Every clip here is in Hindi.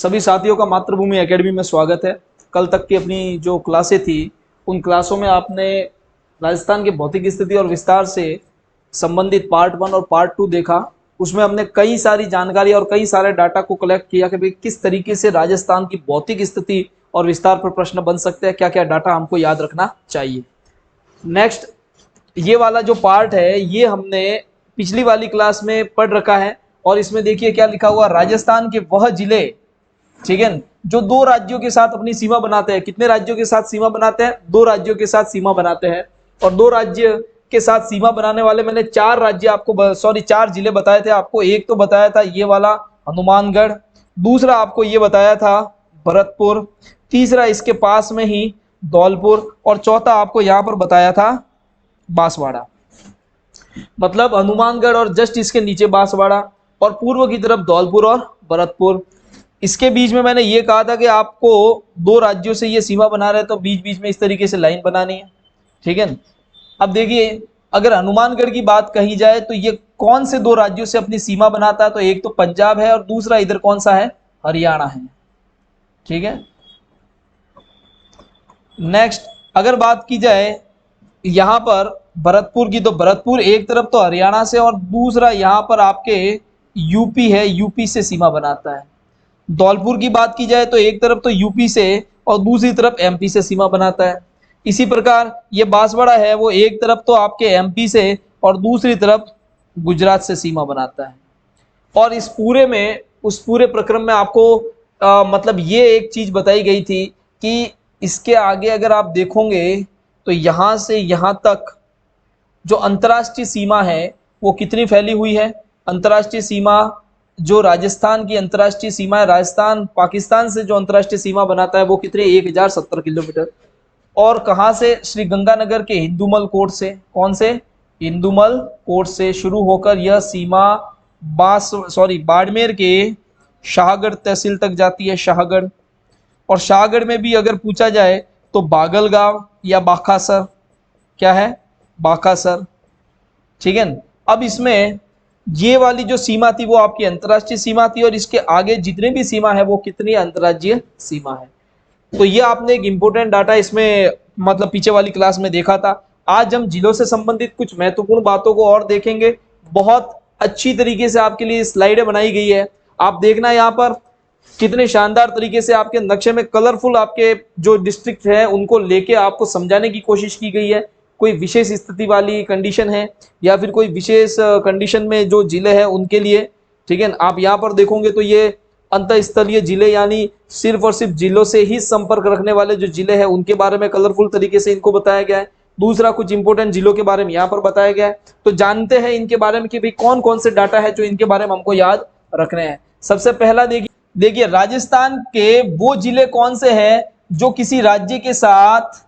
सभी साथियों का मातृभूमि एकेडमी में स्वागत है। कल तक की अपनी जो क्लासें थी उन क्लासों में आपने राजस्थान की भौतिक स्थिति और विस्तार से संबंधित पार्ट 1 और पार्ट 2 देखा। उसमें हमने कई सारी जानकारी और कई सारे डाटा को कलेक्ट किया कि भाई किस तरीके से राजस्थान की भौतिक स्थिति और विस्तार पर प्रश्न बन सकते हैं, क्या क्या डाटा हमको याद रखना चाहिए। नेक्स्ट ये वाला जो पार्ट है ये हमने पिछली वाली क्लास में पढ़ रखा है और इसमें देखिए क्या लिखा हुआ, राजस्थान के वह जिले, ठीक है, जो दो राज्यों के साथ अपनी सीमा बनाते हैं। कितने राज्यों के साथ सीमा बनाते हैं? दो राज्यों के साथ सीमा बनाते हैं। और दो राज्य के साथ सीमा बनाने वाले मैंने चार राज्य आपको चार जिले बताए थे आपको। एक तो बताया था ये वाला हनुमानगढ़, दूसरा आपको ये बताया था भरतपुर, तीसरा इसके पास में ही धौलपुर और चौथा आपको यहाँ पर बताया था बांसवाड़ा। मतलब हनुमानगढ़ और जस्ट इसके नीचे बांसवाड़ा और पूर्व की तरफ धौलपुर और भरतपुर। इसके बीच में मैंने ये कहा था कि आपको दो राज्यों से ये सीमा बना रहे तो बीच बीच में इस तरीके से लाइन बनानी है, ठीक है। अब देखिए अगर हनुमानगढ़ की बात कही जाए तो ये कौन से दो राज्यों से अपनी सीमा बनाता है? तो एक तो पंजाब है और दूसरा इधर कौन सा है? हरियाणा है, ठीक है। नेक्स्ट अगर बात की जाए यहां पर भरतपुर की, तो भरतपुर एक तरफ तो हरियाणा से और दूसरा यहां पर आपके यूपी है, यूपी से सीमा बनाता है। धौलपुर की बात की जाए तो एक तरफ तो यूपी से और दूसरी तरफ एमपी से सीमा बनाता है। इसी प्रकार ये बांसवाड़ा है वो एक तरफ तो आपके एमपी से और दूसरी तरफ गुजरात से सीमा बनाता है। और इस पूरे में, उस पूरे प्रक्रम में आपको मतलब ये एक चीज बताई गई थी कि इसके आगे अगर आप देखोगे तो यहां से यहां तक जो अंतर्राष्ट्रीय सीमा है वो कितनी फैली हुई है? अंतर्राष्ट्रीय सीमा जो राजस्थान की अंतर्राष्ट्रीय सीमा है, राजस्थान पाकिस्तान से जो अंतर्राष्ट्रीय सीमा बनाता है वो कितनी? 1070 किलोमीटर। और कहां से? श्री गंगानगर के हिंदूमल कोट से। कौन से? हिंदूमल कोट से शुरू होकर यह सीमा बाड़मेर के शाहगढ़ तहसील तक जाती है, शाहगढ़। और शाहगढ़ में भी अगर पूछा जाए तो बागलगांव या बाखासर, क्या है? बाखासर, ठीक है। अब इसमें ये वाली जो सीमा थी वो आपकी अंतर्राष्ट्रीय सीमा थी और इसके आगे जितने भी सीमा है वो कितनी अंतर्राज्यीय सीमा है। तो ये आपने एक इंपॉर्टेंट डाटा इसमें मतलब पीछे वाली क्लास में देखा था। आज हम जिलों से संबंधित कुछ महत्वपूर्ण बातों को और देखेंगे। बहुत अच्छी तरीके से आपके लिए स्लाइडें बनाई गई है, आप देखना यहाँ पर कितने शानदार तरीके से आपके नक्शे में कलरफुल आपके जो डिस्ट्रिक्ट है उनको लेके आपको समझाने की कोशिश की गई है। कोई विशेष स्थिति वाली कंडीशन है या फिर कोई विशेष कंडीशन में जो जिले हैं उनके लिए, ठीक है। आप यहाँ पर देखोगे तो ये अंतःस्थलीय जिले यानी सिर्फ और सिर्फ जिलों से ही संपर्क रखने वाले जो जिले हैं उनके बारे में कलरफुल तरीके से इनको बताया गया है। दूसरा कुछ इंपोर्टेंट जिलों के बारे में यहाँ पर बताया गया है। तो जानते हैं इनके बारे में कि भाई कौन कौन से डाटा है जो इनके बारे में हमको याद रखने हैं। सबसे पहला देखिए राजस्थान के वो जिले कौन से हैं जो किसी राज्य के साथ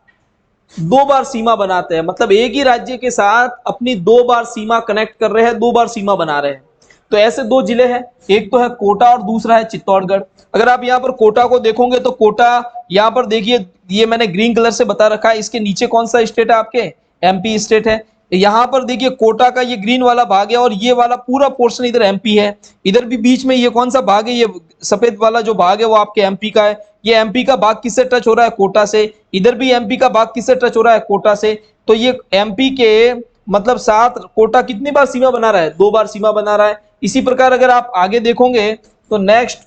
दो बार सीमा बनाते हैं। मतलब एक ही राज्य के साथ अपनी दो बार सीमा कनेक्ट कर रहे हैं, दो बार सीमा बना रहे हैं। तो ऐसे दो जिले हैं, एक तो है कोटा और दूसरा है चित्तौड़गढ़। अगर आप यहाँ पर कोटा को देखोगे तो कोटा यहाँ पर देखिए ये मैंने ग्रीन कलर से बता रखा है। इसके नीचे कौन सा स्टेट है? आपके एमपी स्टेट है। यहाँ पर देखिए कोटा का ये ग्रीन वाला भाग है और ये वाला पूरा पोर्शन इधर एमपी है। इधर भी बीच में ये कौन सा भाग है? ये सफेद वाला जो भाग है वो आपके एमपी का है। ये एमपी का भाग किससे टच हो रहा है? कोटा से। इधर भी एमपी का भाग किससे टच हो रहा है? कोटा से। तो ये एमपी के मतलब साथ कोटा कितनी बार सीमा बना रहा है? दो बार सीमा बना रहा है। इसी प्रकार अगर आप आगे देखोगे तो नेक्स्ट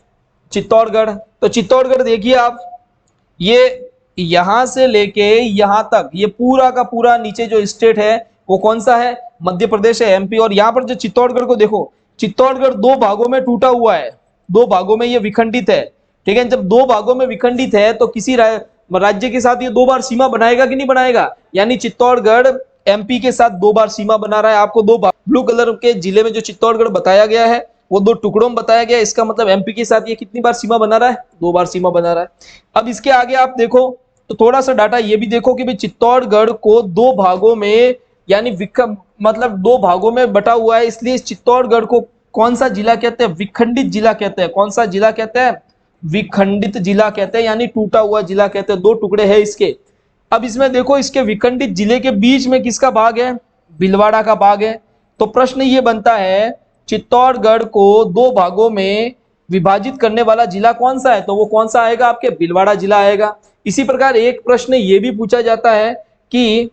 चित्तौड़गढ़। तो चित्तौड़गढ़ देखिए आप, ये यहां से लेके यहां तक ये पूरा का पूरा नीचे जो स्टेट है वो कौन सा है? मध्य प्रदेश है, एमपी। और यहाँ पर जो चित्तौड़गढ़ को देखो, चित्तौड़गढ़ दो भागों में टूटा हुआ है, दो भागों में ये विखंडित है, ठीक है। जब दो भागों में विखंडित है तो किसी राज्य के साथ ये दो बार सीमा बनाएगा कि नहीं बनाएगा? यानी चित्तौड़गढ़ एमपी के साथ दो बार सीमा बना रहा है। आपको दो ब्लू कलर के जिले में जो चित्तौड़गढ़ बताया गया है वो दो टुकड़ों में बताया गया है। इसका मतलब एमपी के साथ ये कितनी बार सीमा बना रहा है? दो बार सीमा बना रहा है। अब इसके आगे आप देखो तो थोड़ा सा डाटा ये भी देखो कि भाई चित्तौड़गढ़ को दो भागों में यानी मतलब दो भागों में बटा हुआ है, इसलिए इस चित्तौड़गढ़ को कौन सा जिला कहते हैं? विखंडित जिला कहते हैं। कौन सा जिला कहते हैं? विखंडित जिला कहते हैं, यानी टूटा हुआ जिला कहते हैं। दो टुकड़े हैं इसके। अब इसमें देखो इसके विखंडित जिले के बीच में किसका भाग है? भीलवाड़ा का भाग है। तो प्रश्न ये बनता है चित्तौड़गढ़ को दो भागों में विभाजित करने वाला जिला कौन सा है, तो वो कौन सा आएगा, आपके भीलवाड़ा जिला आएगा। इसी प्रकार एक प्रश्न ये भी पूछा जाता है कि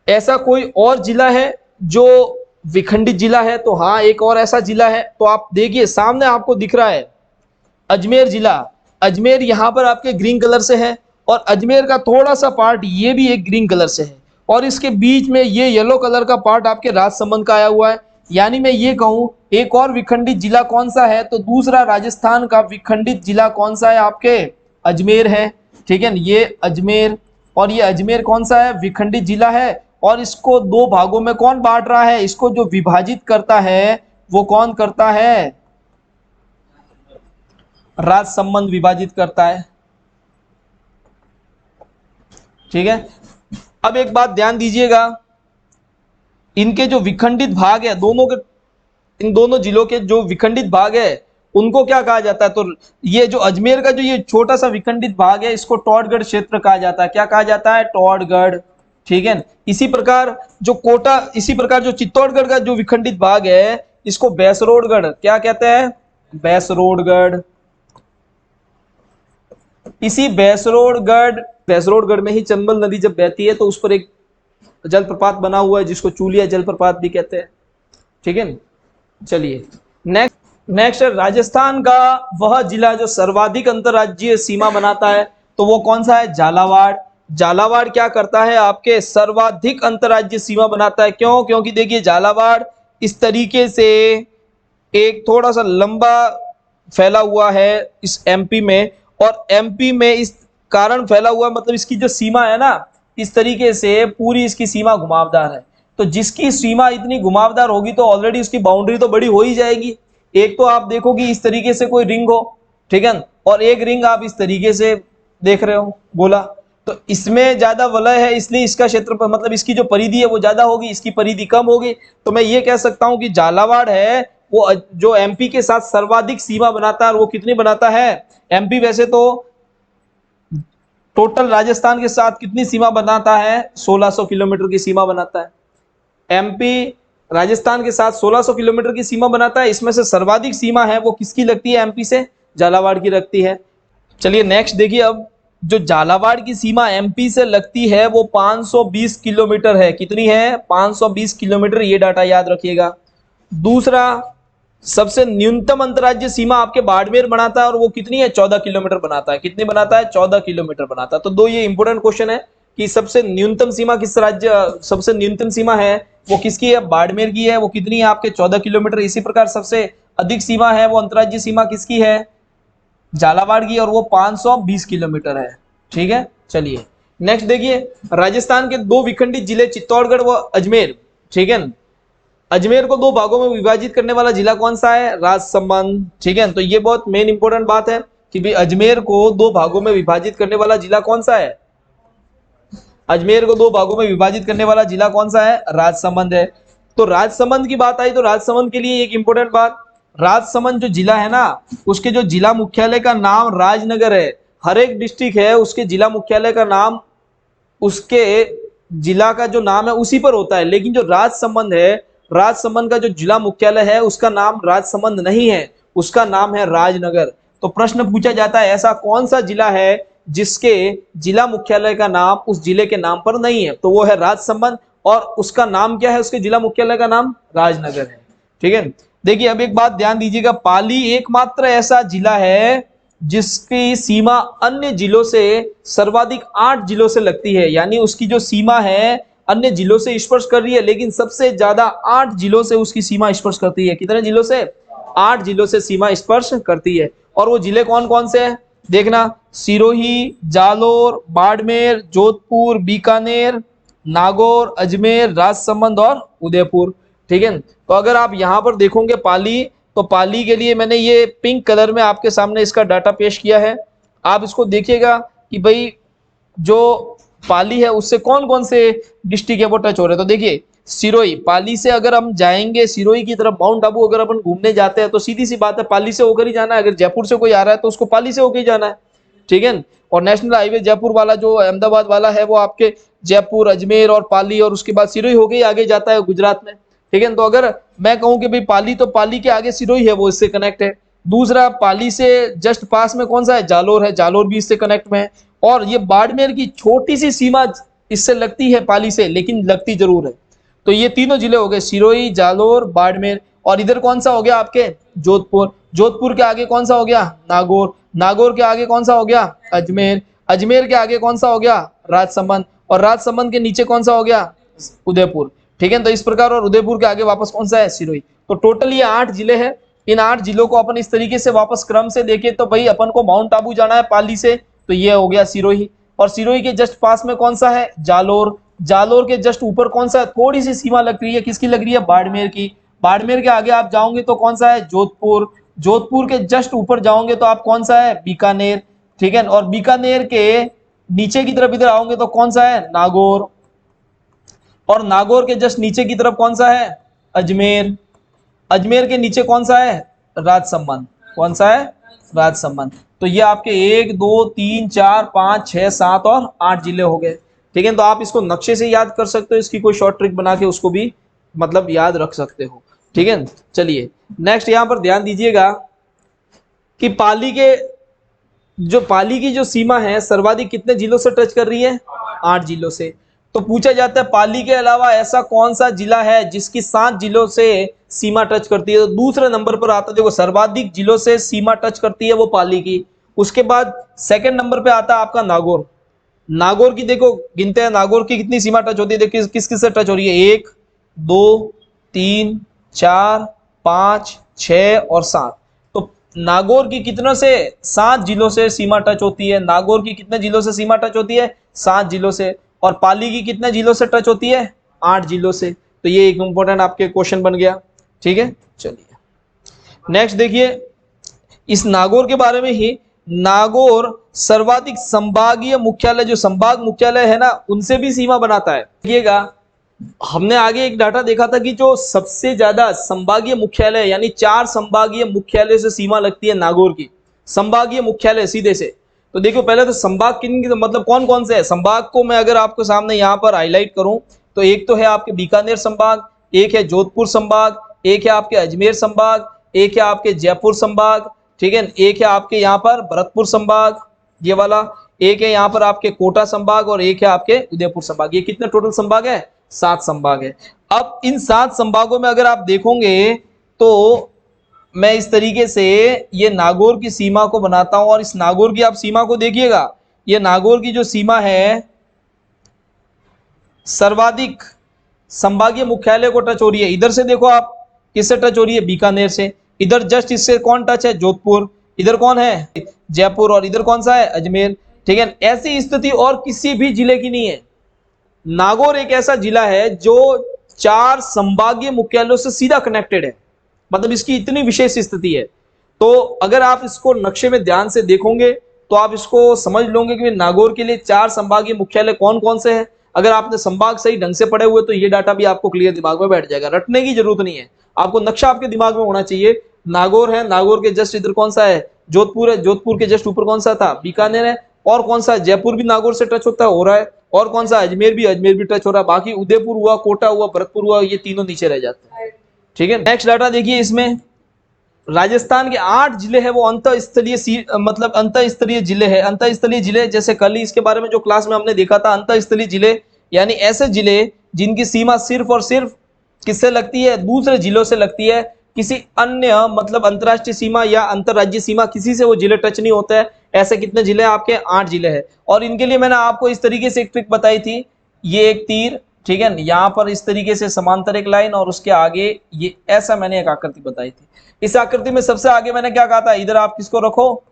ऐसा कोई और जिला है जो विखंडित जिला है, तो हाँ एक और ऐसा जिला है। तो आप देखिए सामने आपको दिख रहा है अजमेर जिला। अजमेर यहाँ पर आपके ग्रीन कलर से है और अजमेर का थोड़ा सा पार्ट ये भी एक ग्रीन कलर से है और इसके बीच में ये येलो कलर का पार्ट आपके राजसमंद का आया हुआ है। यानी मैं ये कहूँ एक और विखंडित जिला कौन सा है, तो दूसरा राजस्थान का विखंडित जिला कौन सा है, आपके अजमेर है। ठीक है, ये अजमेर और ये अजमेर कौन सा है, विखंडित जिला है। और इसको दो भागों में कौन बांट रहा है, इसको जो विभाजित करता है वो कौन करता है, राजसमंद विभाजित करता है। ठीक है, अब एक बात ध्यान दीजिएगा, इनके जो विखंडित भाग है दोनों के, इन दोनों जिलों के जो विखंडित भाग है उनको क्या कहा जाता है, तो ये जो अजमेर का जो ये छोटा सा विखंडित भाग है इसको टॉडगढ़ क्षेत्र कहा जाता है। क्या कहा जाता है, टॉडगढ़। ठीक है, इसी प्रकार जो कोटा, इसी प्रकार जो चित्तौड़गढ़ का जो विखंडित भाग है इसको बैसरोडगढ़ क्या कहते हैं, बैसरोडगढ़। इसी बैसरोडगढ़ में ही चंबल नदी जब बहती है तो उस पर एक जलप्रपात बना हुआ है जिसको चूलिया जलप्रपात भी कहते हैं। ठीक है, चलिए नेक्स्ट है राजस्थान का वह जिला जो सर्वाधिक अंतरराज्यीय सीमा बनाता है, तो वो कौन सा है, झालावाड़। झालावाड़ क्या करता है, आपके सर्वाधिक अंतरराज्यीय सीमा बनाता है। क्यों, क्योंकि देखिए झालावाड़ इस तरीके से एक थोड़ा सा लंबा फैला हुआ है इस एमपी में, और एमपी में इस कारण फैला हुआ मतलब इसकी जो सीमा है ना इस तरीके से पूरी इसकी सीमा घुमावदार है। तो जिसकी सीमा इतनी घुमावदार होगी तो ऑलरेडी उसकी बाउंड्री तो बड़ी हो ही जाएगी। एक तो आप देखोगे इस तरीके से कोई रिंग हो, ठीक है, और एक रिंग आप इस तरीके से देख रहे हो गोला, तो इसमें ज्यादा वलय है इसलिए इसका क्षेत्र मतलब इसकी जो परिधि है वो ज्यादा होगी, इसकी परिधि कम होगी। तो मैं ये कह सकता हूं कि झालावाड़ है वो जो एमपी के साथ सर्वाधिक सीमा बनाता है, और वो कितनी बनाता है, एमपी वैसे तो टोटल राजस्थान के साथ कितनी सीमा बनाता है, 1600 किलोमीटर की सीमा बनाता है। एमपी राजस्थान के साथ 1600 किलोमीटर की सीमा बनाता है, इसमें से सर्वाधिक सीमा है वो किसकी लगती है, एमपी से, झालावाड़ की लगती है। चलिए नेक्स्ट देखिए, अब जो झालावाड़ की सीमा एमपी से लगती है वो 520 किलोमीटर है। कितनी है, 520 किलोमीटर, ये डाटा याद रखिएगा। दूसरा सबसे न्यूनतम अंतरराज्यीय सीमा आपके बाड़मेर बनाता है और वो कितनी है, 14 किलोमीटर बनाता है। कितनी बनाता है, 14 किलोमीटर बनाता है। तो दो ये इंपोर्टेंट क्वेश्चन है कि सबसे न्यूनतम सीमा किस राज्य, सबसे न्यूनतम सीमा है वो किसकी है, बाड़मेर की है, वो कितनी है आपके 14 किलोमीटर। इसी प्रकार सबसे अधिक सीमा है वो अंतरराज्यीय सीमा किसकी है, झालावाड़ की, और वो 520 किलोमीटर है। ठीक है, चलिए नेक्स्ट देखिए, राजस्थान के दो विखंडित जिले चित्तौड़गढ़ व अजमेर। ठीक है, अजमेर को दो भागों में विभाजित करने वाला जिला कौन सा है, राजसमंद। ठीक है, तो ये बहुत मेन इंपोर्टेंट बात है कि भाई अजमेर को दो भागों में विभाजित करने वाला जिला कौन सा है, अजमेर को दो भागों में विभाजित करने वाला जिला कौन सा है, राजसमंद है। तो राजसमंद की बात आई तो राजसमंद के लिए एक इंपोर्टेंट बात, राजसमंद जो जिला है ना उसके जो जिला मुख्यालय का नाम राजनगर है। हर एक डिस्ट्रिक्ट है उसके जिला मुख्यालय का नाम उसके जिला का जो नाम है उसी पर होता है, लेकिन जो राजसमंद है, राजसमंद का जो जिला मुख्यालय है उसका नाम राजसमंद नहीं है, उसका नाम है राजनगर। तो प्रश्न पूछा जाता है ऐसा कौन सा जिला है जिसके जिला मुख्यालय का नाम उस जिले के नाम पर नहीं है, तो वो है राजसमंद, और उसका नाम क्या है, उसके जिला मुख्यालय का नाम राजनगर है। ठीक है, देखिए अब एक बात ध्यान दीजिएगा, पाली एकमात्र ऐसा जिला है जिसकी सीमा अन्य जिलों से सर्वाधिक 8 जिलों से लगती है। यानी उसकी जो सीमा है अन्य जिलों से स्पर्श कर रही है, लेकिन सबसे ज्यादा 8 जिलों से उसकी सीमा स्पर्श करती है। कितने जिलों से, 8 जिलों से सीमा स्पर्श करती है। और वो जिले कौन कौन से हैं देखना, सिरोही, जालोर, बाड़मेर, जोधपुर, बीकानेर, नागौर, अजमेर, राजसमंद और उदयपुर। ठीक है, तो अगर आप यहाँ पर देखोगे पाली, तो पाली के लिए मैंने ये पिंक कलर में आपके सामने इसका डाटा पेश किया है। आप इसको देखिएगा कि भाई जो पाली है उससे कौन कौन से डिस्ट्रिक्ट है वो टच हो रहे हैं। तो देखिए सिरोही, पाली से अगर हम जाएंगे सिरोही की तरफ, माउंट आबू अगर अपन घूमने जाते हैं तो सीधी सी बात है पाली से होकर ही जाना है। अगर जयपुर से कोई आ रहा है तो उसको पाली से होकर ही जाना है। ठीक है, और नेशनल हाईवे जयपुर वाला जो अहमदाबाद वाला है वो आपके जयपुर, अजमेर और पाली और उसके बाद सिरोही होकर ही आगे जाता है गुजरात में। ठीक है, तो अगर मैं कहूं कि भाई पाली, तो पाली के आगे सिरोही है, वो इससे कनेक्ट है। दूसरा पाली से जस्ट पास में कौन सा है, जालोर है, जालोर भी इससे कनेक्ट में है। और ये बाड़मेर की छोटी सी सीमा इससे लगती है पाली से, लेकिन लगती जरूर है। तो ये तीनों जिले हो गए, सिरोही, जालोर, बाड़मेर। और इधर कौन सा हो गया आपके, जोधपुर। जोधपुर के आगे कौन सा हो गया, नागौर। नागौर के आगे कौन सा हो गया, अजमेर। अजमेर के आगे कौन सा हो गया, राजसमंद। और राजसमंद के नीचे कौन सा हो गया, उदयपुर। ठीक है, तो इस प्रकार, और उदयपुर के आगे वापस कौन सा है, सिरोही। तो टोटल ये 8 जिले हैं। इन 8 जिलों को अपन इस तरीके से वापस क्रम से देखें तो भाई अपन को माउंट आबू जाना है पाली से, तो ये हो गया सिरोही। और सिरोही के जस्ट पास में कौन सा है, जालोर। जालोर के जस्ट ऊपर कौन सा है, थोड़ी सी सीमा लग रही है, किसकी लग रही है, बाड़मेर की। बाड़मेर के आगे आप जाओगे तो कौन सा है, जोधपुर। जोधपुर के जस्ट ऊपर जाओगे तो आप कौन सा है, बीकानेर। ठीक है, और बीकानेर के नीचे की तरफ इधर आओगे तो कौन सा है, नागौर। और नागौर के जस्ट नीचे की तरफ कौन सा है, अजमेर। अजमेर के नीचे कौन सा है, राजसमंद। कौन सा है, राजसमंद। तो ये आपके 1 2 3 4 5 6 7 और 8 जिले हो गए। ठीक है, तो आप इसको नक्शे से याद कर सकते हो, इसकी कोई शॉर्ट ट्रिक बना के उसको भी मतलब याद रख सकते हो। ठीक है, चलिए नेक्स्ट यहां पर ध्यान दीजिएगा कि पाली की जो सीमा है सर्वाधिक कितने जिलों से टच कर रही है, 8 जिलों से। तो पूछा जाता है पाली के अलावा ऐसा कौन सा जिला है जिसकी 7 जिलों से सीमा टच करती है। तो दूसरे नंबर पर आता है, देखो सर्वाधिक जिलों से सीमा टच करती है वो पाली की। उसके बाद सेकंड नंबर पे आता है आपका नागौर। नागौर की देखो गिनते हैं, नागौर की कितनी सीमा टच होती है, देखिए किस किस से टच हो रही है, 1 2 3 4 5 6 और 7। तो नागौर की कितनों से, 7 जिलों से सीमा टच होती है। नागौर की कितने जिलों से सीमा टच होती है, 7 जिलों से। और पाली की कितने जिलों से टच होती है, 8 जिलों से। तो ये एक इंपॉर्टेंट आपके क्वेश्चन बन गया। ठीक है, चलिए नेक्स्ट देखिए इस नागौर के बारे में ही। नागौर सर्वाधिक संभागीय मुख्यालय, जो संभाग मुख्यालय है ना, उनसे भी सीमा बनाता है। देखिएगा हमने आगे एक डाटा देखा था कि जो सबसे ज्यादा संभागीय मुख्यालय यानी 4 संभागीय मुख्यालय से सीमा लगती है नागौर की, संभागीय मुख्यालय सीधे से। तो देखो पहले तो संभाग किन मतलब कौन कौन से है, संभाग को मैं अगर आपको सामने यहाँ पर हाईलाइट करूं तो एक तो है आपके बीकानेर संभाग, एक है जोधपुर संभाग, एक है आपके अजमेर संभाग, एक है आपके जयपुर संभाग। ठीक है, एक है आपके यहाँ पर भरतपुर संभाग ये वाला, एक है यहाँ पर आपके कोटा संभाग और एक है आपके उदयपुर संभाग। ये कितने टोटल संभाग है, 7 संभाग है। अब इन 7 संभागों में अगर आप देखोगे तो मैं इस तरीके से ये नागौर की सीमा को बनाता हूं, और इस नागौर की आप सीमा को देखिएगा। ये नागौर की जो सीमा है सर्वाधिक संभागीय मुख्यालय को टच हो रही है। इधर से देखो आप किससे टच हो रही है, बीकानेर से। इधर जस्ट इससे कौन टच है, जोधपुर। इधर कौन है, जयपुर। और इधर कौन सा है, अजमेर। ठीक है, ऐसी स्थिति और किसी भी जिले की नहीं है। नागौर एक ऐसा जिला है जो 4 संभागीय मुख्यालयों से सीधा कनेक्टेड है, मतलब इसकी इतनी विशेष स्थिति है। तो अगर आप इसको नक्शे में ध्यान से देखोगे तो आप इसको समझ लोगे कि नागौर के लिए 4 संभागीय मुख्यालय कौन कौन से हैं। अगर आपने संभाग सही ढंग से पढ़े हुए तो ये डाटा भी आपको क्लियर दिमाग में बैठ जाएगा, रटने की जरूरत नहीं है। आपको नक्शा आपके दिमाग में होना चाहिए। नागौर है, नागौर के जस्ट इधर कौन सा है, जोधपुर है, जोधपुर के जस्ट ऊपर कौन सा था, बीकानेर है। और कौन सा है, जयपुर भी नागौर से टच होता है, हो रहा है। और कौन सा, अजमेर भी टच हो रहा है। बाकी उदयपुर हुआ, कोटा हुआ, भरतपुर हुआ, ये तीनों नीचे रह जाते हैं। ठीक है, नेक्स्ट डाटा देखिए इसमें राजस्थान के 8 जिले हैं वो अंतः स्थलीय मतलब अंतः स्तरीय जिले हैं। अंतः स्तरीय जिले जैसे कल ही इसके बारे में जो क्लास में हमने देखा था, अंतः स्तरीय जिले यानी ऐसे जिले जिनकी सीमा सिर्फ और सिर्फ किससे लगती है, दूसरे जिलों से लगती है। किसी अन्य मतलब अंतरराष्ट्रीय सीमा या अंतरराज्यीय सीमा किसी से वो जिले टच नहीं होते हैं। ऐसे कितने जिले हैं आपके, 8 जिले हैं। और इनके लिए मैंने आपको इस तरीके से एक ट्रिक बताई थी, ये एक तीर, ठीक है, यहाँ पर इस तरीके से समांतर एक लाइन और उसके आगे ये ऐसा मैंने एक आकृति बताई थी। इस आकृति में सबसे आगे मैंने क्या कहा था, इधर आप किसको रखो,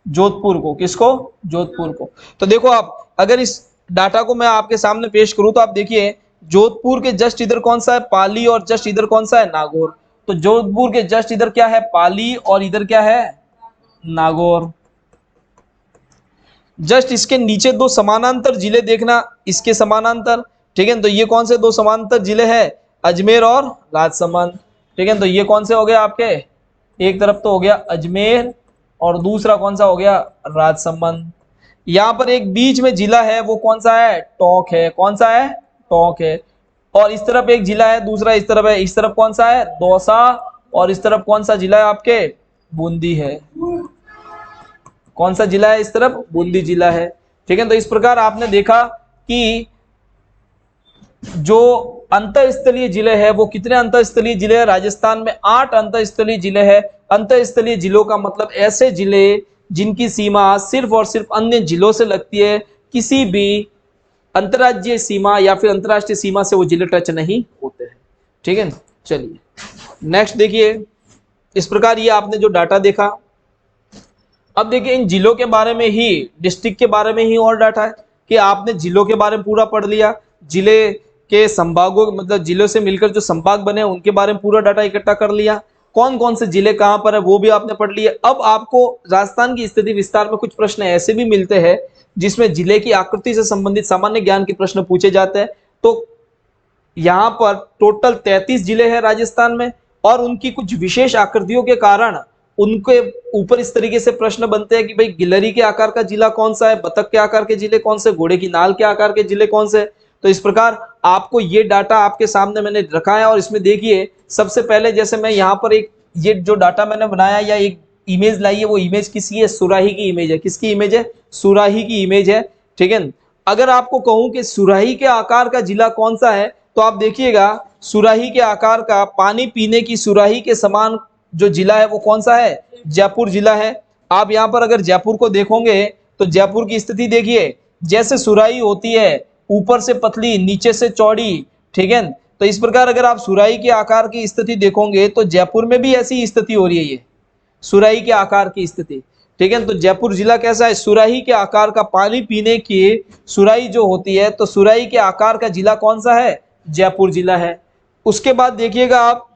जोधपुर को। किसको, जोधपुर को। तो देखो आप अगर इस डाटा को मैं आपके सामने पेश करूं तो आप देखिए जोधपुर के जस्ट इधर कौन सा है, पाली, और जस्ट इधर कौन सा है, नागौर। तो जोधपुर के जस्ट इधर क्या है, पाली, और इधर क्या है, नागौर। जस्ट इसके नीचे 2 समानांतर जिले देखना, इसके समानांतर। ठीक है, तो ये कौन से 2 समानांतर जिले हैं, अजमेर और राजसमंद। ठीक है, तो ये कौन से हो गए आपके, एक तरफ तो हो गया अजमेर और दूसरा कौन सा हो गया, राजसमंद। यहाँ पर एक बीच में जिला है वो कौन सा है, टोंक है। कौन सा है, टोंक है। और इस तरफ एक जिला है दूसरा, इस तरफ है, इस तरफ कौन सा है, दौसा। और इस तरफ कौन सा जिला है आपके, बूंदी है। कौन सा जिला है इस तरफ? बूंदी जिला है। ठीक है, तो इस प्रकार आपने देखा कि जो अंतःस्थलीय जिले हैं वो कितने अंतःस्थलीय जिले हैं? राजस्थान में 8 अंतःस्थलीय जिले हैं। अंतःस्थलीय जिलों का मतलब ऐसे जिले जिनकी सीमा सिर्फ और सिर्फ अन्य जिलों से लगती है, किसी भी अंतर्राज्यीय सीमा या फिर अंतर्राष्ट्रीय सीमा से वो जिले टच नहीं होते हैं। ठीक है, चलिए नेक्स्ट देखिए। इस प्रकार ये आपने जो डाटा देखा, अब देखिए इन जिलों के बारे में ही, डिस्ट्रिक्ट के बारे में ही और डाटा है कि आपने जिलों के बारे में पूरा पढ़ लिया, जिले के संभागों मतलब जिलों से मिलकर जो संभाग बने उनके बारे में पूरा डाटा इकट्ठा कर लिया, कौन कौन से जिले कहाँ पर है वो भी आपने पढ़ लिया। अब आपको राजस्थान की स्थिति विस्तार में कुछ प्रश्न ऐसे भी मिलते हैं जिसमें जिले की आकृति से संबंधित सामान्य ज्ञान के प्रश्न पूछे जाते हैं। तो यहाँ पर टोटल 33 जिले हैं राजस्थान में, और उनकी कुछ विशेष आकृतियों के कारण उनके ऊपर इस तरीके से प्रश्न बनते हैं कि भाई गिलहरी के आकार का जिला कौन सा है, बतख के आकार के जिले कौन से, घोड़े की नाल के आकार के जिले कौन से। तो इस प्रकार आपको ये डाटा आपके सामने मैंने रखा है, और इसमें देखिए सबसे पहले जैसे मैं यहाँ पर एक ये जो डाटा मैंने बनाया या एक इमेज लाई है, वो इमेज किसकी है? सुराही की इमेज है। किसकी इमेज है? सुराही की इमेज है। ठीक है, अगर आपको कहूं कि सुराही के आकार का जिला कौन सा है, तो आप देखिएगा सुराही के आकार का, पानी पीने की सुराही के समान जो जिला है वो कौन सा है? जयपुर जिला है। आप यहाँ पर अगर जयपुर को देखोगे तो जयपुर की स्थिति देखिए, जैसे सुराही होती है ऊपर से पतली नीचे से चौड़ी। ठीक है, तो इस प्रकार अगर आप सुराही के आकार की स्थिति देखोगे तो जयपुर में भी ऐसी स्थिति हो रही है, ये सुराही के आकार की स्थिति। ठीक है, तो जयपुर जिला कैसा है? सुराही के आकार का, पानी पीने की सुराही जो होती है, तो सुराही के आकार का जिला कौन सा है? जयपुर जिला है। उसके बाद देखिएगा आप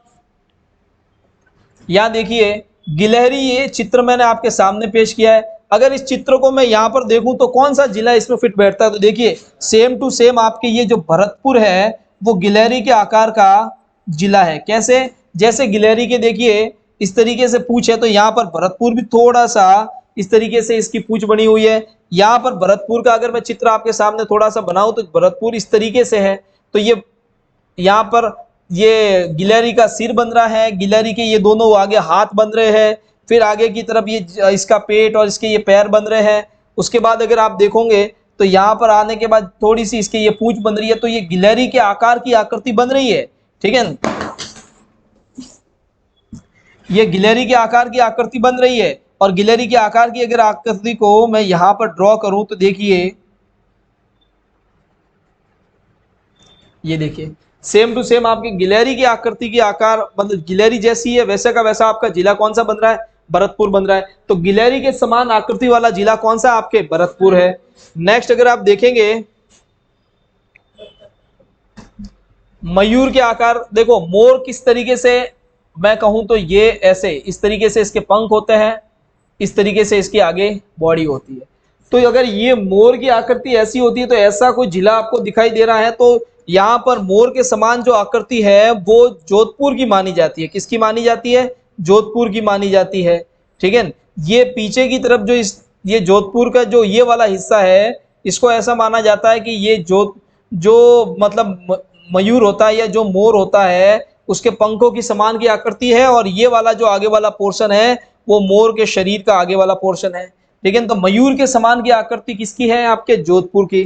यहां देखिए गिलहरी, ये चित्र मैंने आपके सामने पेश किया है। अगर इस चित्र को मैं यहां पर देखूं तो कौन सा जिला इसमें फिट बैठता है? तो देखिए सेम टू सेम आपके ये जो भरतपुर है वो गिलहरी के आकार का जिला है। कैसे? जैसे गिलहरी के देखिए इस तरीके से पूछ है, तो यहाँ पर भरतपुर भी थोड़ा सा इस तरीके से इसकी पूछ बनी हुई है। यहाँ पर भरतपुर का अगर मैं चित्र आपके सामने थोड़ा सा बनाऊं तो भरतपुर इस तरीके से है। तो ये यहाँ पर ये गिलहरी का सिर बन रहा है, गिलहरी के ये दोनों आगे हाथ बन रहे हैं, फिर आगे की तरफ ये इसका पेट और इसके ये पैर बन रहे हैं। उसके बाद अगर आप देखोगे तो यहाँ पर आने के बाद थोड़ी सी इसके ये पूंछ बन रही है, तो ये गिलहरी के आकार की आकृति बन रही है। ठीक है, ये गिलहरी के आकार की आकृति बन रही है। और गिलहरी के आकार की अगर आकृति को मैं यहाँ पर ड्रॉ करूं तो देखिए ये देखिए सेम टू सेम आपकी गिलहरी की आकृति की आकार मतलब गिलहरी जैसी है, वैसे का वैसा आपका जिला कौन सा बन रहा है? भरतपुर बन रहा है। तो गिलहरी के समान आकृति वाला जिला कौन सा आपके? भरतपुर है। नेक्स्ट अगर आप देखेंगे मयूर के आकार, देखो मोर किस तरीके से, मैं कहूं तो ये ऐसे इस तरीके से इसके पंख होते हैं, इस तरीके से इसकी आगे बॉडी होती है। तो अगर ये मोर की आकृति ऐसी होती है तो ऐसा कोई जिला आपको दिखाई दे रहा है, तो यहाँ पर मोर के समान जो आकृति है वो जोधपुर की मानी जाती है। किसकी मानी जाती है? जोधपुर की मानी जाती है। ठीक है, ये पीछे की तरफ जो ये जोधपुर का जो ये वाला हिस्सा है, इसको ऐसा माना जाता है कि ये जो मतलब मयूर होता है या जो मोर होता है उसके पंखों की समान की आकृति है, और ये वाला जो आगे वाला पोर्शन है वो मोर के शरीर का आगे वाला पोर्शन है। ठीक है, तो मयूर के समान की आकृति किसकी है? आपके जोधपुर की।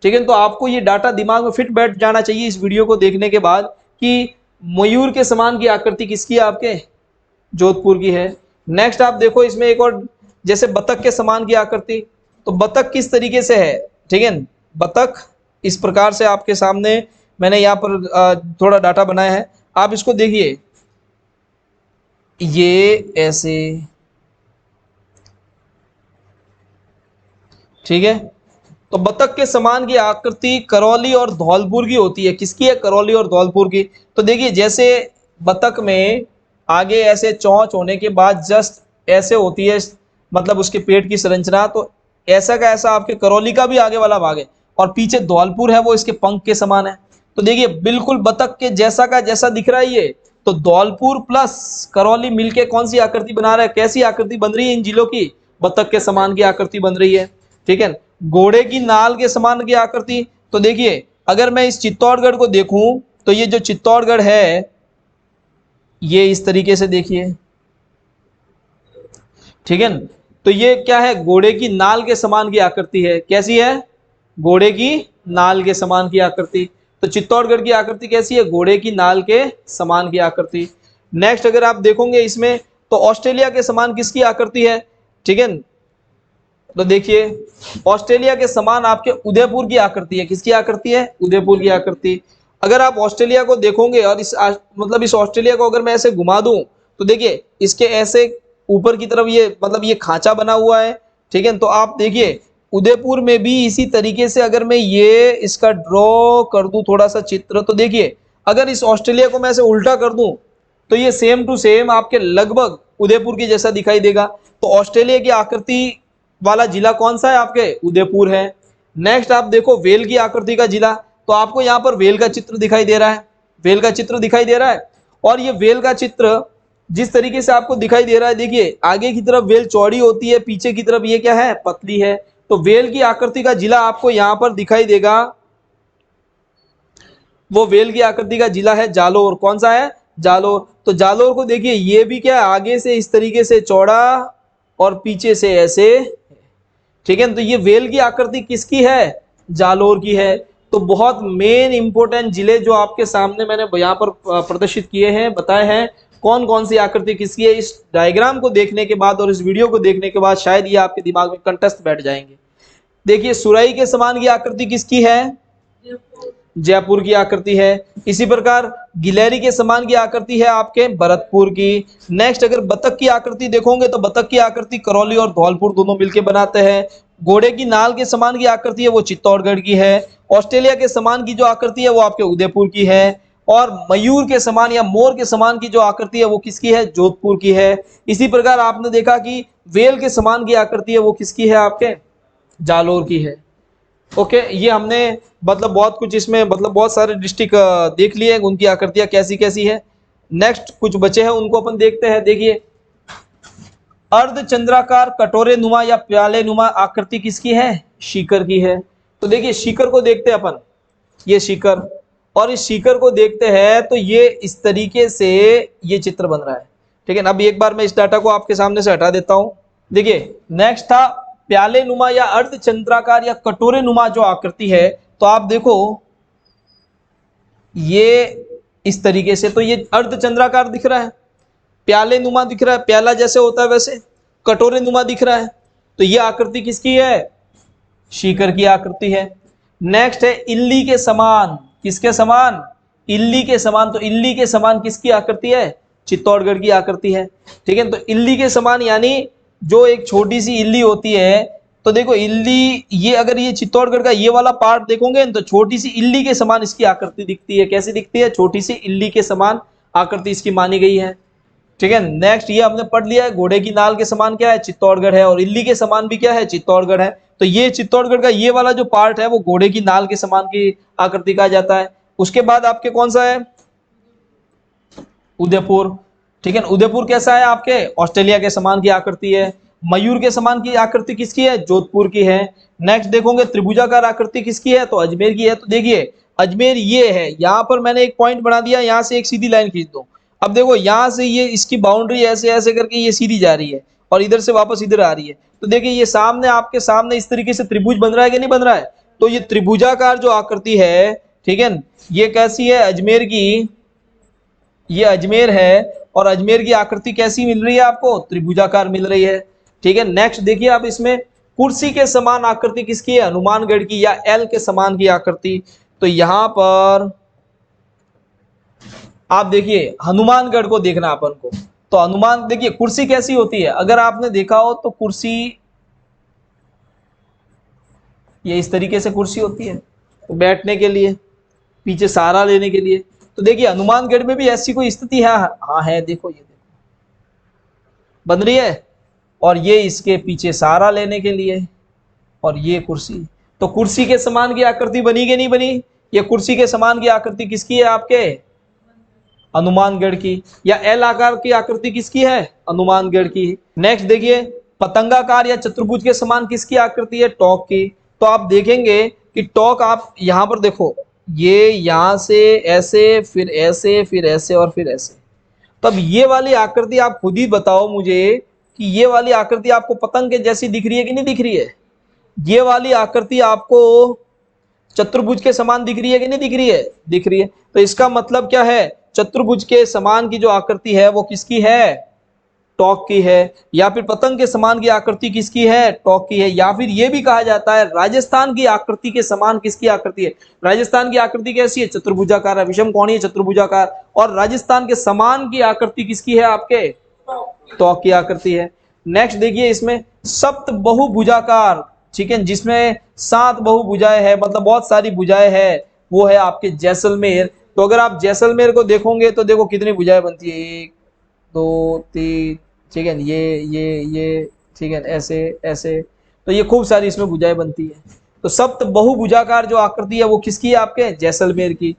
ठीक है, तो आपको ये डाटा दिमाग में फिट बैठ जाना चाहिए इस वीडियो को देखने के बाद कि मयूर के समान की आकृति किसकी है? आपके जोधपुर की है। नेक्स्ट आप देखो इसमें एक और, जैसे बतख के समान की आकृति, तो बतख किस तरीके से है? ठीक है, बतख इस प्रकार से आपके सामने मैंने यहाँ पर थोड़ा डाटा बनाया है, आप इसको देखिए ये ऐसे। ठीक है, तो बतख के समान की आकृति करौली और धौलपुर की होती है। किसकी है? करौली और धौलपुर की। तो देखिए जैसे बतख में आगे ऐसे चोंच होने के बाद जस्ट ऐसे होती है मतलब उसके पेट की संरचना, तो ऐसा का ऐसा आपके करौली का भी आगे वाला भाग है, और पीछे धौलपुर है वो इसके पंख के समान है। तो देखिए बिल्कुल बतख के जैसा का जैसा दिख रहा है ये, तो धौलपुर प्लस करौली मिलके कौन सी आकृति बना रहा है? कैसी आकृति बन रही है इन जिलों की? बतख के समान की आकृति बन रही है। ठीक है, घोड़े की नाल के समान की आकृति, तो देखिए अगर मैं इस चित्तौड़गढ़ को देखूं तो ये जो चित्तौड़गढ़ है ये इस तरीके से देखिए, ठीक है। तो ये क्या है, घोड़े की नाल के समान की आकृति है। कैसी है, घोड़े की नाल के समान की आकृति। तो चित्तौड़गढ़ की आकृति कैसी है, घोड़े की नाल के समान की आकृति। नेक्स्ट अगर आप देखोगे इसमें तो ऑस्ट्रेलिया के समान किसकी आकृति है, ठीक है। तो देखिए ऑस्ट्रेलिया के समान आपके उदयपुर की आकृति है। किसकी आकृति है, उदयपुर की आकृति। अगर आप ऑस्ट्रेलिया को देखोगे और मतलब इस ऑस्ट्रेलिया को अगर मैं ऐसे घुमा दूं तो देखिए इसके ऐसे ऊपर की तरफ ये मतलब ये खांचा बना हुआ है, ठीक है। तो आप देखिए उदयपुर में भी इसी तरीके से अगर मैं ये इसका ड्रॉ कर दूं थोड़ा सा चित्र, तो देखिए अगर इस ऑस्ट्रेलिया को मैं ऐसे उल्टा कर दूं तो ये सेम टू सेम आपके लगभग उदयपुर के जैसा दिखाई देगा। तो ऑस्ट्रेलिया की आकृति वाला जिला कौन सा है, आपके उदयपुर है। नेक्स्ट आप देखो वेल की आकृति का जिला, तो आपको यहाँ पर वेल का चित्र दिखाई दे रहा है, वेल का चित्र दिखाई दे रहा है। और ये वेल का चित्र जिस तरीके से आपको दिखाई दे रहा है, देखिए आगे की तरफ वेल चौड़ी होती है, पीछे की तरफ ये क्या है, पतली है। तो वेल की आकृति का जिला आपको यहाँ पर दिखाई देगा, वो वेल की आकृति का जिला है जालोर। कौन सा है, जालोर। तो जालोर को देखिए ये भी क्या है, आगे से इस तरीके से चौड़ा और पीछे से ऐसे, ठीक है। तो ये वेल की आकृति किसकी है, जालोर की है। तो बहुत मेन इंपोर्टेंट जिले जो आपके सामने मैंने यहाँ पर प्रदर्शित किए हैं, बताए हैं कौन कौन सी आकृति किसकी है। इस डायग्राम को देखने के बाद और इस वीडियो को देखने के बाद शायद ये आपके दिमाग में कंठस्थ बैठ जाएंगे। देखिए सुराई के समान की आकृति किसकी है, जयपुर की आकृति है। इसी प्रकार गिलहरी के समान की आकृति है आपके भरतपुर की। नेक्स्ट अगर बतख की आकृति देखोगे तो बतख की आकृति करौली और धौलपुर दोनों मिलकर बनाते हैं। घोड़े की नाल के समान की आकृति है वो चित्तौड़गढ़ की है। ऑस्ट्रेलिया के समान की जो आकृति है वो आपके उदयपुर की है। और मयूर के समान या मोर के समान की जो आकृति है वो किसकी है, जोधपुर की है। इसी प्रकार आपने देखा कि वेल के समान की आकृति है वो किसकी है, आपके जालोर की है। ओके, ये हमने मतलब बहुत कुछ इसमें मतलब बहुत सारे डिस्ट्रिक्ट देख लिए, उनकी आकृतियां कैसी कैसी है। नेक्स्ट कुछ बचे हैं उनको अपन देखते हैं। देखिए अर्धचंद्राकार कटोरे नुमा या प्याले नुमा आकृति किसकी है, शिखर की है। तो देखिए शिखर को देखते हैं अपन, ये शिखर, और इस शिखर को देखते हैं तो ये इस तरीके से ये चित्र बन रहा है, ठीक है। अब एक बार मैं इस डाटा को आपके सामने से हटा देता हूं। देखिए नेक्स्ट था प्याले नुमा या अर्धचंद्राकार या कटोरे नुमा जो आकृति है। तो आप देखो ये इस तरीके से, तो ये अर्धचंद्राकार दिख रहा है, प्याले नुमा दिख रहा है, प्याला जैसे होता है वैसे, कटोरे नुमा दिख रहा है। तो ये आकृति किसकी है, शिखर की आकृति है। नेक्स्ट है इल्ली के समान, किसके समान, इल्ली के समान। तो इल्ली के समान किसकी आकृति है, चित्तौड़गढ़ की आकृति है, ठीक है। तो इल्ली के समान यानी जो एक छोटी सी इल्ली होती है, तो देखो इल्ली, ये अगर ये चित्तौड़गढ़ का ये वाला पार्ट देखोगे तो छोटी सी इल्ली के समान इसकी आकृति दिखती है। कैसी दिखती है, छोटी सी इल्ली के समान आकृति इसकी मानी गई है, ठीक है। नेक्स्ट ये हमने पढ़ लिया है, घोड़े की नाल के समान क्या है, चित्तौड़गढ़ है, और इल्ली के समान भी क्या है, चित्तौड़गढ़ है। तो ये चित्तौड़गढ़ का ये वाला जो पार्ट है वो घोड़े की नाल के समान की आकृति कहा जाता है। उसके बाद आपके कौन सा है, उदयपुर, ठीक है। उदयपुर कैसा है, आपके ऑस्ट्रेलिया के समान की आकृति है। मयूर के समान की आकृति किसकी है, जोधपुर की है। नेक्स्ट देखोगे त्रिभुजाकार आकृति किसकी है, तो अजमेर की है। तो देखिए अजमेर ये है, यहाँ पर मैंने एक पॉइंट बना दिया, यहाँ से एक सीधी लाइन खींच दो। अब देखो यहाँ से ये इसकी बाउंड्री ऐसे ऐसे करके ये सीधी जा रही है और इधर से वापस इधर आ रही है। तो देखिए ये सामने आपके सामने इस तरीके से त्रिभुज बन रहा है कि नहीं बन रहा है। तो ये त्रिभुजाकार जो आकृति है, ठीक है, ये कैसी है, अजमेर की, ये अजमेर है। और अजमेर की आकृति कैसी मिल रही है आपको, त्रिभुजाकार मिल रही है, ठीक है। नेक्स्ट देखिए आप इसमें कुर्सी के समान आकृति किसकी है, हनुमानगढ़ की, या एल के समान की आकृति। तो यहां पर आप देखिए हनुमानगढ़ को देखना अपन को। तो हनुमान देखिए कुर्सी कैसी होती है, अगर आपने देखा हो तो कुर्सी ये इस तरीके से कुर्सी होती है, तो बैठने के लिए, पीछे सहारा लेने के लिए। तो देखिए हनुमानगढ़ में भी ऐसी कोई स्थिति है, हाँ है, देखो ये देखो बन रही है, और ये इसके पीछे सहारा लेने के लिए, और ये कुर्सी। तो कुर्सी के समान की आकृति बनी कि नहीं बनी, ये कुर्सी के समान की आकृति किसकी है, आपके हनुमानगढ़ की। या एल आकार की आकृति किसकी है, हनुमानगढ़ की। नेक्स्ट देखिए पतंगाकार या चतुर्भुज के समान किसकी आकृति है, टॉक की। तो आप देखेंगे कि टॉक, आप यहां पर देखो, ये यहां से ऐसे, फिर ऐसे, फिर ऐसे और फिर ऐसे। तब ये वाली आकृति आप खुद ही बताओ मुझे कि ये वाली आकृति आपको पतंग के जैसी दिख रही है कि नहीं दिख रही है? ये वाली आकृति आपको चतुर्भुज के समान दिख रही है कि नहीं दिख रही है? दिख रही है। तो इसका मतलब क्या है, चतुर्भुज के समान की जो आकृति है वो किसकी है? टॉक की है। या फिर पतंग के समान की आकृति किसकी है? टॉक की है। या फिर ये भी कहा जाता है राजस्थान की आकृति के समान किसकी आकृति है? राजस्थान की आकृति कैसी है? चतुर्भुजाकार है, विषम कोणीय चतुर्भुजाकार। और राजस्थान के समान की आकृति किसकी है? आपके टॉक की आकृति है। नेक्स्ट देखिए इसमें सप्त बहुभुजाकार, ठीक है, जिसमें 7 बहुभुजाएं है, मतलब बहुत सारी भुजाएं है, वो है आपके जैसलमेर। तो अगर आप जैसलमेर को देखोगे तो देखो कितनी भुजाएं बनती है, 1 2 3, ठीक है, ये ठीक है, ऐसे ऐसे, तो ये खूब सारी इसमें भुजाएं बनती है। तो सप्त बहुभुजाकार जो आकृति है वो किसकी है? आपके जैसलमेर की।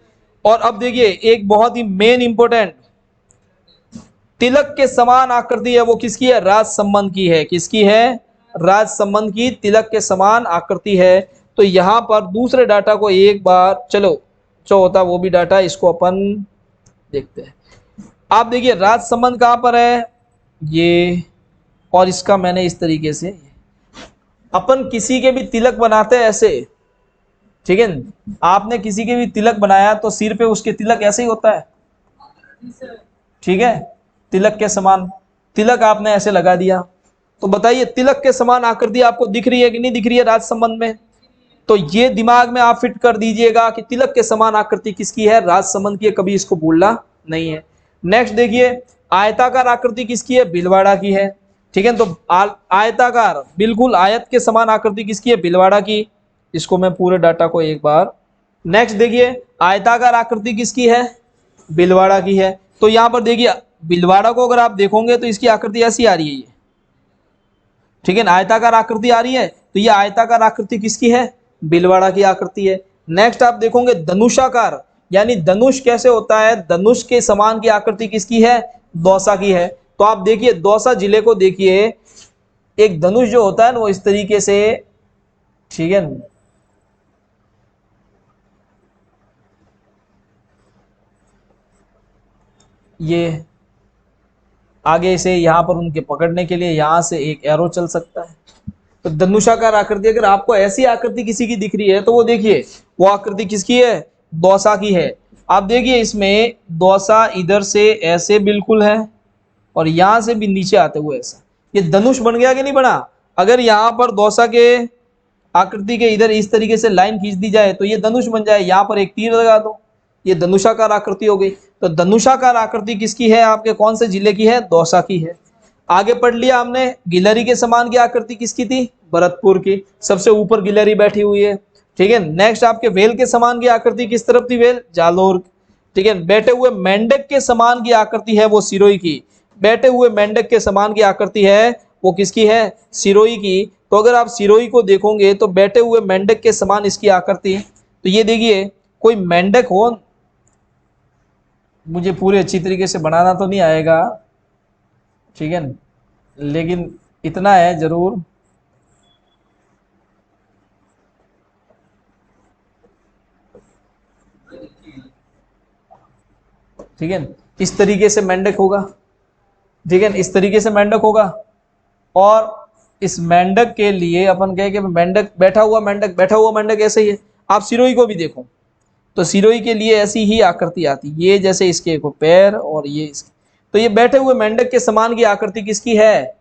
और अब देखिए एक बहुत ही मेन इंपोर्टेंट, तिलक के समान आकृति है वो किसकी है? राजसमंद की है। किसकी है? राजसमंद की तिलक के समान आकृति है। तो यहां पर दूसरे डाटा को एक बार, चलो जो होता वो भी डाटा, इसको अपन देखते हैं। आप देखिए राजसमंद कहां पर है? ये, और इसका मैंने इस तरीके से, अपन किसी के भी तिलक बनाते हैं ऐसे, ठीक है, आपने किसी के भी तिलक बनाया तो सिर पे उसके तिलक ऐसे ही होता है, ठीक है, तिलक के समान तिलक आपने ऐसे लगा दिया। तो बताइए तिलक के समान आकृति आपको दिख रही है कि नहीं दिख रही है राजसमंद में? तो ये दिमाग में आप फिट कर दीजिएगा कि तिलक के समान आकृति किसकी है? राजसमंद की है, कभी इसको भूलना नहीं है। नेक्स्ट देखिए आयताकार आकृति किसकी है? भीलवाड़ा की है, ठीक है। तो आयताकार, बिल्कुल आयत के समान आकृति किसकी है? भीलवाड़ा की। इसको मैं पूरे डाटा को एक बार, नेक्स्ट देखिए आयताकार आकृति किसकी है? भीलवाड़ा की है। तो यहां पर देखिए भीलवाड़ा को अगर आप देखोगे तो इसकी आकृति ऐसी आ रही है, ये, ठीक है ना, आयताकार आकृति आ रही है। तो ये आयताकार आकृति किसकी है? भीलवाड़ा की आकृति है। नेक्स्ट आप देखोगे धनुषाकार, यानी धनुष कैसे होता है? धनुष के समान की आकृति किसकी है? दौसा की है। तो आप देखिए दौसा जिले को देखिए, एक धनुष जो होता है ना वो इस तरीके से, ठीक है, ये आगे से यहां पर उनके पकड़ने के लिए यहां से एक एरो चल सकता है। तो धनुषाकार आकृति, अगर आपको ऐसी आकृति किसी की दिख रही है तो वो देखिए वो आकृति किसकी है? दौसा की है। आप देखिए इसमें दौसा इधर से ऐसे बिल्कुल है और यहां से भी नीचे आते हुए ऐसा, ये धनुष बन गया कि नहीं बना? अगर यहाँ पर दौसा के आकृति के इधर इस तरीके से लाइन खींच दी जाए तो ये धनुष बन जाए, यहाँ पर एक तीर लगा दो, ये धनुषाकार आकृति हो गई। तो धनुषाकार आकृति किसकी है? आपके कौन से जिले की है? दौसा की है। आगे पढ़ लिया हमने गिलहरी के समान की आकृति किसकी थी? भरतपुर की, सबसे ऊपर गिलहरी बैठी हुई है, ठीक है। नेक्स्ट आपके वेल के समान की आकृति किस तरफ थी? वेल जालोर, ठीक है। बैठे हुए मेंढक के समान की आकृति है वो सिरोही की, बैठे हुए मेंढक के समान की आकृति है वो किसकी है? सिरोही की। तो अगर आप सिरोही को देखोगे तो बैठे हुए मेंढक के समान इसकी आकृति। तो ये देखिए कोई मेंढक हो, मुझे पूरे अच्छी तरीके से बनाना तो नहीं आएगा, ठीक है, लेकिन इतना है जरूर, ठीक है, इस तरीके से मेंढक होगा, ठीक है, इस तरीके से मेंढक होगा। और इस मेंढक के लिए अपन कहे कि मेंढक बैठा हुआ मेंढक ऐसे ही है। आप सिरोही को भी देखो तो सिरोही के लिए ऐसी ही आकृति आती, ये जैसे इसके को पैर और ये इसके, तो ये बैठे हुए मेंढक के समान की आकृति किसकी है?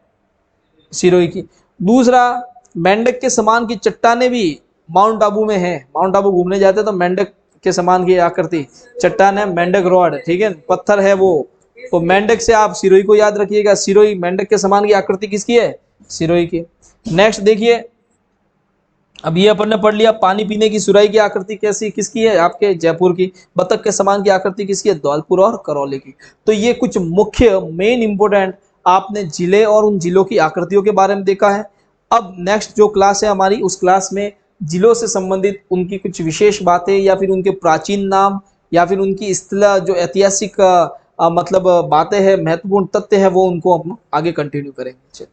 सिरोही की। दूसरा, मेंढक के समान की चट्टानें भी माउंट आबू में है, माउंट आबू घूमने जाते तो मेंढक के समान की आकृति चट्टान है, मेंढक रॉड, ठीक है, पत्थर है वो। तो मेंढक से आप सिरोही को याद रखिएगा, सिरोही मेंढक के समान की आकृति किसकी है? सिरोही की। नेक्स्ट देखिए, अब ये अपन ने पढ़ लिया पानी पीने की सुराही की आकृति कैसी किसकी है? आपके जयपुर की। बतख के समान की आकृति किसकी है? धौलपुर और करौली की। तो ये कुछ मुख्य मेन इंपोर्टेंट आपने जिले और उन जिलों की आकृतियों के बारे में देखा है। अब नेक्स्ट जो क्लास है हमारी, उस क्लास में जिलों से संबंधित उनकी कुछ विशेष बातें या फिर उनके प्राचीन नाम या फिर उनकी इस्तिलाह जो ऐतिहासिक मतलब बातें हैं, महत्वपूर्ण तथ्य है, वो उनको हम आगे कंटिन्यू करेंगे।